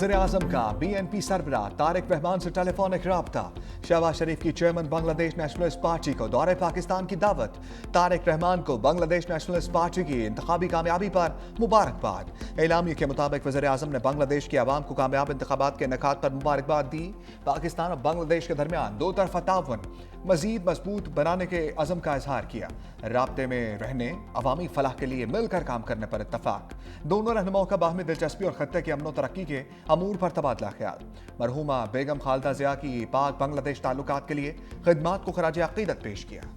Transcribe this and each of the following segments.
वज़ीर-ए-आज़म का BNP सरबराह तारिक रहमान से टेलीफोनिक राब्ता। शहबाज शरीफ की चेयरमैन बांग्लादेश नेशनलिस्ट पार्टी को दौरे पाकिस्तान की दावत। तारिक रहमान को बांग्लादेश नेशनलिस्ट पार्टी की इंतखाबी कामयाबी पर मुबारकबाद। एलामिया के मुताबिक वज़ीर-ए-आज़म ने बांग्लादेश की आवाम को कामयाब इंतखाबात के इनेकाद पर मुबारकबाद दी। पाकिस्तान और बांग्लादेश के दरमियान दो तरफा ताउन मजीद मजबूत बनाने के अज़म का इजहार किया। राब्ते में रहने, अवामी फलाह के लिए मिलकर काम करने पर इत्तफाक। दोनों रहनुमाओं का बाहमी दिलचस्पी और खत्ते के अमन और तरक्की के अमूर पर तबादला ख्याल। मरहूमा बेगम खालदा ज़िया की पाक बांग्लादेश ताल्लुकात के लिए खिदमात को खराज अकीदत पेश किया।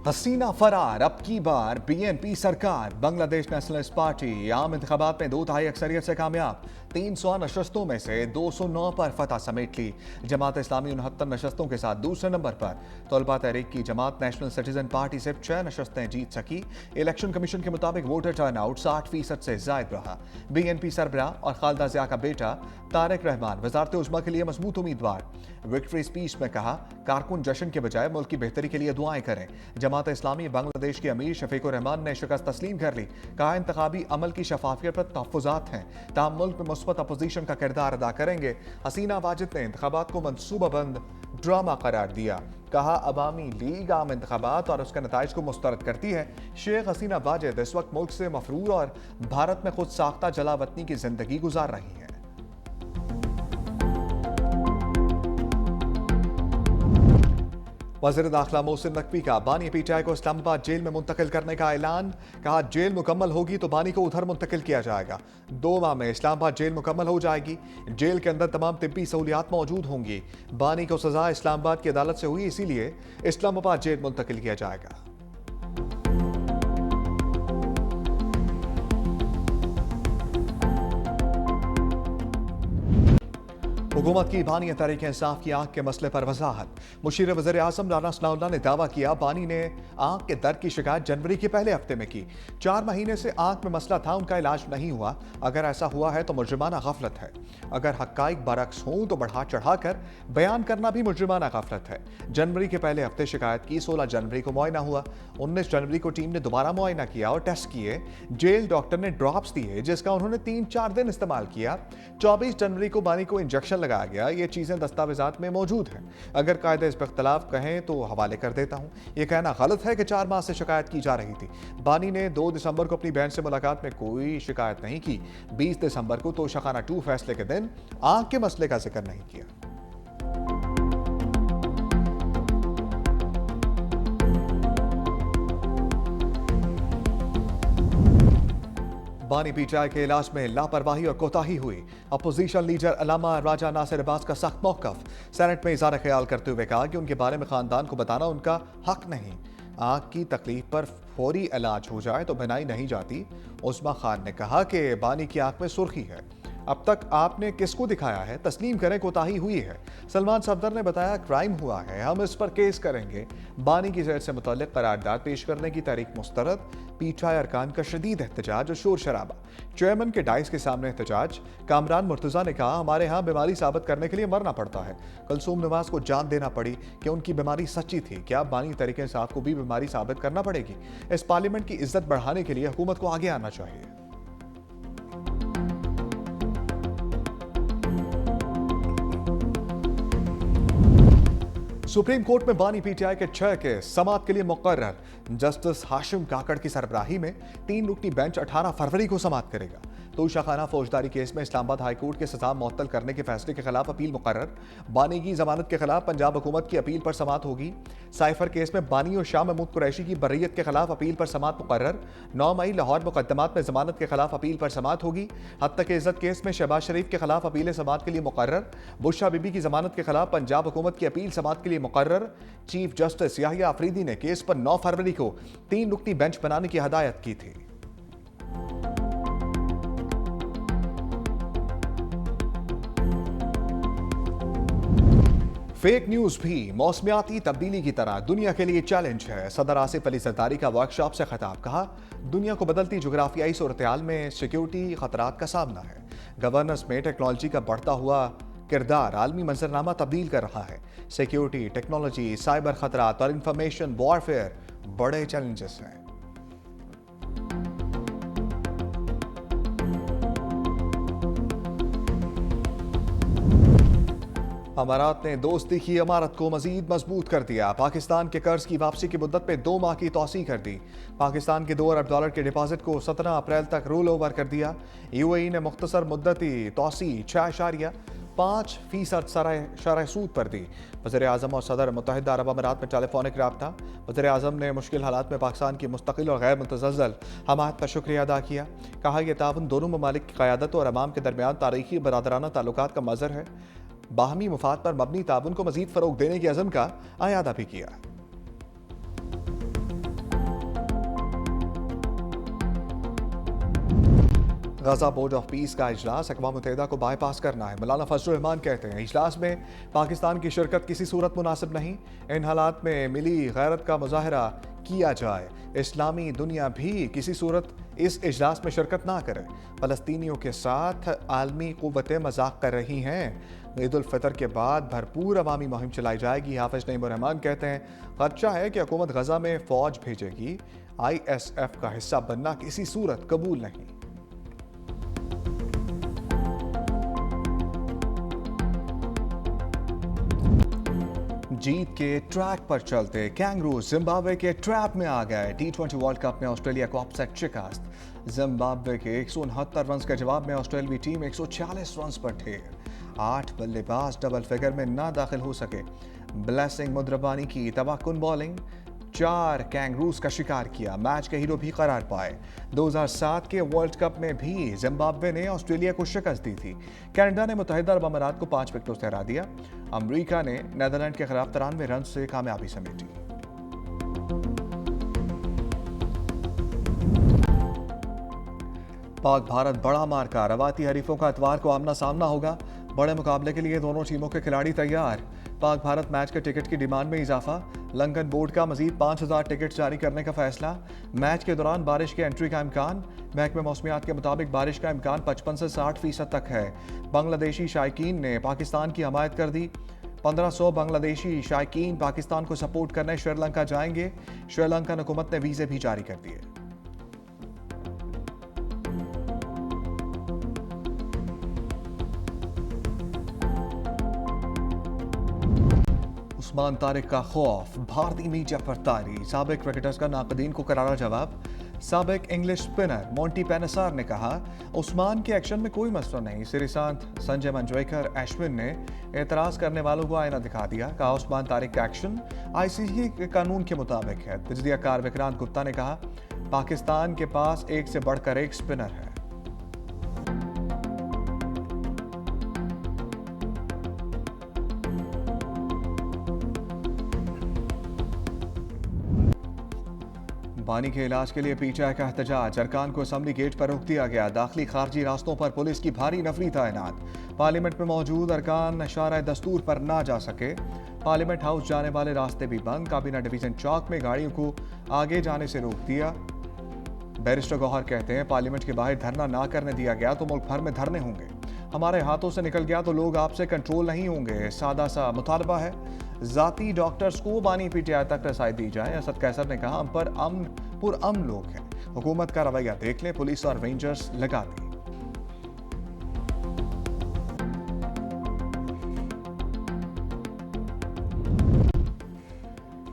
हसीना फरार, अब की बार BNP सरकार। बांग्लादेश नेशनलिस्ट पार्टी आम इंतखाबात में 2/3 अक्सरियत से कामयाब। 300 नशस्तों में से 209 पर फतह समेट ली। जमात इस्लामी 69 नशस्तों के साथ दूसरे नंबर पर। तलबा तहरीक की जमात नेशनल सिटीजन पार्टी सिर्फ 6 नशस्तें जीत सकी। इलेक्शन कमीशन के मुताबिक वोटर टर्नआउट 60% से जायद रहा। BNP सरबराह और खालदा ज़िया का बेटा तारिक रहमान वजारत उज़्मा के लिए मजबूत उम्मीदवार। विक्ट्री स्पीच में कहा, कारकुन जश्न के बजाय मुल्क की बेहतरी के लिए दुआएं करें। जमात इस्लामी बांग्लादेश के अमीर शफीकुर रहमान ने शिकस्त तस्लीम कर ली। कहा, इंतखाबी अमल की शफाफियत पर तहफ़्फ़ुज़ात हैं, ताहम मुल्क में मुस्बत अपोजिशन का किरदार अदा करेंगे। हसीना वाजिद ने इंतखाबात को मनसूबाबंद ड्रामा करार दिया। कहा, अवामी लीग आम इंतखाबात और उसके नताइज को मुस्तरद करती है। शेख हसीना वाजिद इस वक्त मुल्क से मफरूर और भारत में खुद साख्ता जलावतनी की जिंदगी गुजार रही है। वज़ीर दाखिला मोहसिन नकवी का बानी PTI को इस्लामाबाद जेल में मुंतकिल करने का ऐलान। कहा, जेल मुकम्मल होगी तो बानी को उधर मुंतकिल किया जाएगा। 2 माह में इस्लामाबाद जेल मुकम्मल हो जाएगी। जेल के अंदर तमाम तिब्बी सहूलियात मौजूद होंगी। बानी को सजा इस्लामाबाद की अदालत से हुई, इसीलिए इस्लामाबाद जेल मुंतकिल किया जाएगा। हुकूमत की बानी तहरीक इंसाफ की आंख के मसले पर वजाहत। मुशीर वज़ीर-ए-आज़म राना सनाउल्लाह ने दावा किया, बानी ने आंख के दर्द की शिकायत जनवरी के पहले हफ्ते में की। 4 महीने से आंख में मसला था, उनका इलाज नहीं हुआ। अगर ऐसा हुआ है तो मुजरिमाना गफलत है। अगर हक़ाइक़ बरअक्स हों तो बढ़ा चढ़ाकर बयान करना भी मुजरिमाना गफलत है। जनवरी के पहले हफ्ते शिकायत की, 16 जनवरी को मुआयना हुआ। 19 जनवरी को टीम ने दोबारा मुआयना किया और टेस्ट किए। जेल डॉक्टर ने ड्रॉप्स दिए, जिसका उन्होंने 3-4 दिन इस्तेमाल किया। 24 जनवरी को बानी को इंजेक्शन लगाया गया। ये चीजें दस्तावेजात में मौजूद हैं। अगर कायदे इस पर इख्तलाफ कहें तो हवाले कर देता हूं। यह कहना गलत है कि 4 माह से शिकायत की जा रही थी। बानी ने 2 दिसंबर को अपनी बहन से मुलाकात में कोई शिकायत नहीं की। 20 दिसंबर को तोशाखाना 2 फैसले के दिन आंख के मसले का जिक्र नहीं किया। बानी PTI के इलाज में लापरवाही और कोताही हुई। अपोजिशन लीडर अल्लामा राजा नासिर अब्बास का सख्त मौक़िफ़। सेनेट में इज़हार ख्याल करते हुए कहा कि उनके बारे में खानदान को बताना उनका हक नहीं। आँख की तकलीफ पर फौरी इलाज हो जाए तो बनाई नहीं जाती। उस्मा खान ने कहा कि बानी की आँख में सुर्खी है। अब तक आपने किसको दिखाया है? तस्लीम करें, कोताही हुई है। सलमान सफदर ने बताया, क्राइम हुआ है, हम इस पर केस करेंगे। बानी की जेर से मुतल्लिक करारदाद पेश करने की तारीख मुस्तरद। PTI अरकान का शदीद एहतजाज और शोर शराबा। चेयरमैन के डाइस के सामने एहतजाज। कामरान मुर्तज़ा ने कहा, हमारे यहाँ बीमारी साबित करने के लिए मरना पड़ता है। कुलसूम नवाज को जान देना पड़ी कि उनकी बीमारी सच्ची थी। क्या बानी तरीके इंसाफ को भी बीमारी साबित करना पड़ेगी? इस पार्लियामेंट की इज्जत बढ़ाने के लिए हुकूमत को आगे आना चाहिए। सुप्रीम कोर्ट में बानी PTI के 6 केस समाअत के लिए मुकर्रर। जस्टिस हाशिम काकड़ की सरबराही में 3 रुकनी बेंच 18 फरवरी को समाअत करेगा। तोशाखाना फौजदारी केस में इस्लामाबाद हाई कोर्ट के सजा मुअत्तल करने के फैसले के खिलाफ अपील मुकर्रर। बानी की जमानत के खिलाफ पंजाब हुकूमत की अपील पर समाअत होगी। साइफर केस में बानी और शाह महमूद कुरैशी की बर्रियत के खिलाफ अपील पर समाअत मुकर्रर। 9 मई लाहौर मुकदमात में जमानत के खिलाफ अपील पर समाअत होगी। हद तक इज्जत केस में शहबाज शरीफ के खिलाफ अपील समाअत के लिए मुकर्रर। बुशरा बीबी की जमानत के खिलाफ पंजाब हुकूमत की अपील समाअत के लिए मुकर्रर। चीफ जस्टिस याहिया अफरीदी ने केस पर 9 फरवरी को 3 रुकनी बेंच बनाने की हदायत की थी। फेक न्यूज भी मौसमियाती तब्दीली की तरह दुनिया के लिए चैलेंज है। सदर आसिफ अली जरदारी का वर्कशॉप से खिताब। कहा, दुनिया को बदलती जोग्राफियाई सूरत हाल में सिक्योरिटी खतरात का सामना है। गवर्नेंस में टेक्नोलॉजी का बढ़ता हुआ किरदार आलमी मंजरनामा तब्दील कर रहा है। सिक्योरिटी, टेक्नोलॉजी, साइबर खतरात और इंफॉर्मेशन वॉरफेयर बड़े चैलेंजेस हैं। अमारात ने दोस्ती की इमारत को मजीद मजबूत कर दिया। पाकिस्तान के कर्ज की वापसी की मुद्दत में 2 माह की तौसीह कर दी। पाकिस्तान के $2 अरब के डिपॉजिट को 17 अप्रैल तक रोल ओवर कर दिया। यूएई ने मुख्तसर मुद्दती तौसीह 6.5% शरह सूद पर दी। वज़ीर-ए-आज़म और सदर मुत्तहिदा अरब अमारात में टेलीफोनिक रब्ता। वज़ीर-ए-आज़म ने मुश्किल हालात में पाकिस्तान की मुस्तकिल और गैर मुतज़ल्ज़ल हमायत पर शुक्रिया अदा किया। कहा यह ताउन दोनों ममालिक की क़यादत और अवाम के दरमियान तारीखी बरादराना ताल्लुकात का मज़हर है। बाहमी मुफाद पर मबनी ताउन को मजीद फ़रोग़ देने के अज़म का अयादा भी किया। गजा बोर्ड ऑफ पीस का इजलास अक़वाम मुत्तहिदा को बाईपास करना है। मौलाना फजलुर रहमान कहते हैं इजलास में पाकिस्तान की शिरकत किसी सूरत मुनासिब नहीं। इन हालात में मिली गैरत का मुजाहरा किया जाए। इस्लामी दुनिया भी किसी सूरत इस इजलास में शिरकत ना करे। फ़लस्तीनियों के साथ आलमी क़ुव्वतें मजाक कर रही हैं। ईद उल फितर के बाद भरपूर अवामी मुहिम चलाई जाएगी। हाफिज नईमुर रहमान कहते हैं खदशा है कि हुकूमत गजा में फ़ौज भेजेगी। ISF का हिस्सा बनना किसी सूरत कबूल नहीं। जीत के ट्रैक पर चलते कैंगरू जिम्बाब्वे के ट्रैप में आ गए। T20 वर्ल्ड कप में ऑस्ट्रेलिया को अपसेट शिकस्त। जिम्बाब्वे के 169 रन के जवाब में ऑस्ट्रेलियाई टीम 146 रन पर ढेर। 8 बल्लेबाज डबल फिगर में ना दाखिल हो सके। ब्लेसिंग मुद्रबानी की तबाहकुन बॉलिंग 4 कैंगरूज का शिकार किया। मैच के हीरो भी करार पाए। 2007 के वर्ल्ड कप में भी जिम्बाब्वे ने ऑस्ट्रेलिया को शिकस्त दी थी। कनाडा ने मुत्तहिदा अरब अमारात को 5 विकेटों से हरा दिया। अमेरिका ने नीदरलैंड के खिलाफ 93 रन से कामयाबी समेटी। पाक भारत बड़ा मार्का। रवायती हरीफों का इतवार को आमना सामना होगा। बड़े मुकाबले के लिए दोनों टीमों के खिलाड़ी तैयार। पाक भारत मैच के टिकट की डिमांड में इजाफा। लंदन बोर्ड का मजीद 5000 टिकट जारी करने का फैसला। मैच के दौरान बारिश के एंट्री का इम्कान। महकमे मौसमियात के मुताबिक बारिश का इम्कान 55 से 60% तक है। बांग्लादेशी शायकीन ने पाकिस्तान की हमायत कर दी। 1500 बांग्लादेशी शायकीन पाकिस्तान को सपोर्ट करने श्रीलंका जाएंगे। श्रीलंकन हुकूमत ने वीज़े भी जारी कर दिए। उस्मान तारिक का खौफ। भारतीय मीडिया पर तारी। साबिक क्रिकेटर्स का नाकदीन को करारा जवाब। साबिक इंग्लिश स्पिनर मोंटी पेनेसार ने कहा उस्मान के एक्शन में कोई मसला नहीं। श्रीशांत, संजय मंजरेकर, अश्विन ने एतराज करने वालों को आईना दिखा दिया। कहा उस्मान तारिक का एक्शन ICC के कानून के मुताबिक है। तजदियाकार विक्रांत गुप्ता ने कहा पाकिस्तान के पास एक से बढ़कर एक स्पिनर है। बानी के इलाज के लिए PTI का एहतजाज। अरकान को असम्बली गेट पर रोक दिया गया। दाखिली खारजी रास्तों पर पुलिस की भारी नफरी तैनात। पार्लियामेंट में मौजूद अरकान शारा दस्तूर पर ना जा सके। पार्लियामेंट हाउस जाने वाले रास्ते भी बंद। काबीना डिवीजन चौक में गाड़ियों को आगे जाने से रोक दिया। बैरिस्टर गौहर कहते हैं पार्लियामेंट के बाहर धरना ना करने दिया गया तो मुल्क भर में धरने होंगे। हमारे हाथों से निकल गया तो लोग आपसे कंट्रोल नहीं होंगे। सादा सा मुतालबा है। जाती डॉक्टर्स को बानी PTI तक रसाई दी जाए। असद कैसर ने कहा हम पर पुरअमन लोग हैं। हुकूमत का रवैया देख ले। पुलिस और रेंजर्स लगा दी।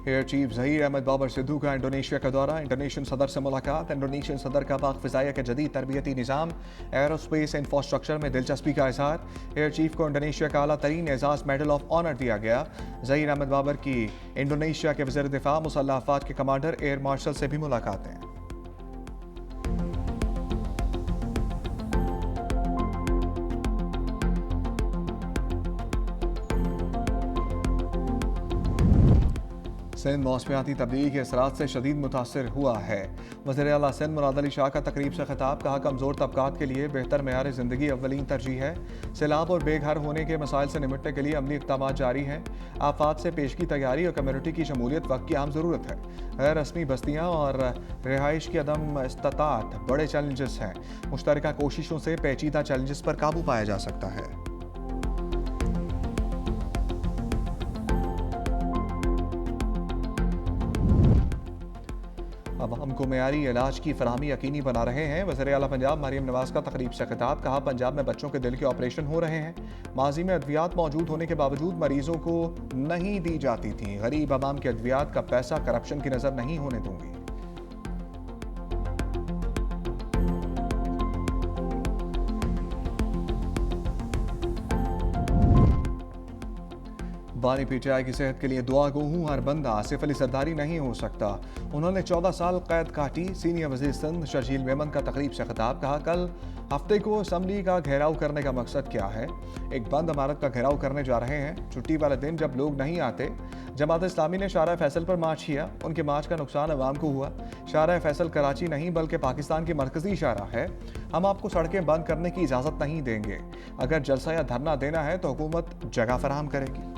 एयर चीफ ज़हीर अहमद बाबर सिद्धू का इंडोनेशिया का दौरा। इंडोनेशियन सदर से मुलाकात। इंडोनेशियन सदर का पाक फ़िज़ाइया के जदीद तरबियती निज़ाम एरोस्पेस इंफ्रास्ट्रक्चर में दिलचस्पी का इज़हार। एयर चीफ को इंडोनेशिया का आला तरीन एजाज़ मेडल ऑफ ऑनर दिया गया। ज़हीर अहमद बाबर की इंडोनेशिया के वज़ीर दिफ़ा मुसल्लह अफ़वाज के कमांडर एयर मार्शल से भी मुलाकातें। सिंध मौसमियाती तब्दीली के असरात से शदीद मुतासर हुआ है। वज़ीर आला सिंध मुराद अली शाह का तकरीब से खिताब। कहा कमज़ोर तबकात के लिए बेहतर मेयार ज़िंदगी अव्वलीन तरजीह है। सैलाब और बेघर होने के मसाइल से निपटने के लिए अमली इक़दाम जारी हैं। आफात से पेश की तैयारी और कम्यूनिटी की शमूलियत वक्त की अहम ज़रूरत है। गैर रस्मी बस्तियाँ और रिहाइश की अदम इस्तात बड़े चैलेंजेस हैं। मुश्तरका कोशिशों से पेचीदा चैलेंजेस पर काबू पाया जा सकता है। अवाम को मेयारी इलाज की फराहमी यकीनी बना रहे हैं। वज़ीर आला पंजाब मरियम नवाज का तकरीब से खिताब, कहा पंजाब में बच्चों के दिल के ऑपरेशन हो रहे हैं। माजी में अद्वियात मौजूद होने के बावजूद मरीजों को नहीं दी जाती थी। गरीब अवाम के अद्वियात का पैसा करप्शन की नज़र नहीं होने दूंगी। बानी पीटीआई की सेहत के लिए दुआ गो हूँ हर बंदा, आसिफ अली सरदारी नहीं हो सकता। उन्होंने 14 साल कैद काटी। सीनियर वजीर सिंध शर्जील मेमन का तकरीब से खिताब, कहा कल हफ्ते को असम्बली का घेराव करने का मकसद क्या है। एक बंद इमारत का घेराव करने जा रहे हैं। छुट्टी वाले दिन जब लोग नहीं आते। जमात इस्लामी ने शाहराह फैसल पर मार्च किया। उनके मार्च का नुकसान अवाम को हुआ। शाहराह फैसल कराची नहीं बल्कि पाकिस्तान की मरकजी शाहराह है। हम आपको सड़कें बंद करने की इजाज़त नहीं देंगे। अगर जलसा या धरना देना है तो हुकूमत जगह फराहम करेगी।